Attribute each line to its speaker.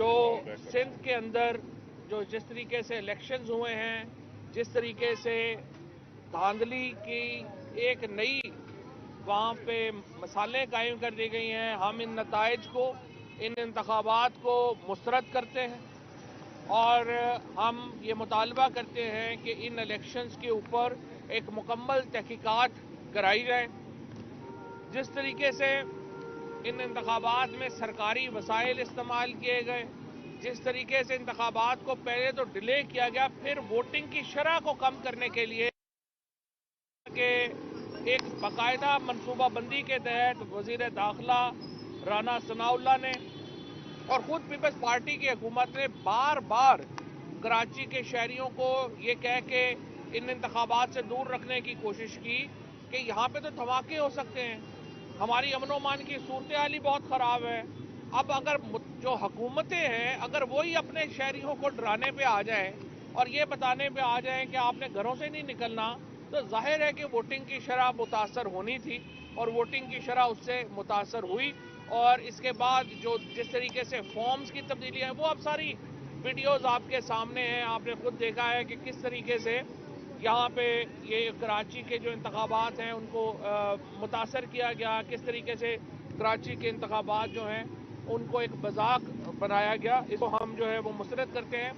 Speaker 1: जो सिंध के अंदर जो जिस तरीके से इलेक्शंस हुए हैं, जिस तरीके से धांधली की एक नई वहाँ पे मिसालें कायम कर दी गई हैं, हम इन नताइज को, इन इंतखाबात को मुस्तरद करते हैं और हम ये मुतालबा करते हैं कि इन इलेक्शंस के ऊपर एक मुकम्मल तहकीकात कराई जाए। जिस तरीके से इन इंतखाबात में सरकारी वसाइल इस्तेमाल किए गए, जिस तरीके से इंतखाबात को पहले तो डिले किया गया, फिर वोटिंग की शरह को कम करने के लिए कि एक बाकायदा मनसूबाबंदी के तहत वजीर दाखिला राना सनाउल्लाह ने और खुद पीपल्स पार्टी की हुकूमत ने बार बार कराची के शहरियों को ये कह के इन इंतखाबात से दूर रखने की कोशिश की कि यहाँ पे तो धमाके हो सकते हैं, हमारी अमन अमान की सूरत हाल ही बहुत ख़राब है। अब अगर जो हुकूमतें हैं, अगर वही अपने शहरियों को डराने पे आ जाए और ये बताने पे आ जाए कि आपने घरों से नहीं निकलना, तो जाहिर है कि वोटिंग की शरह मुतासर होनी थी और वोटिंग की शरह उससे मुतासर हुई। और इसके बाद जो जिस तरीके से फॉर्म्स की तब्दीली है, वो अब सारी वीडियोस आपके सामने हैं, आपने खुद देखा है कि किस तरीके से यहाँ पे ये कराची के जो इंतखाबात हैं उनको मुतासर किया गया, किस तरीके से कराची के इंतखाबात जो हैं उनको एक मजाक बनाया गया। इसको हम जो है वो मुस्तरद करते हैं।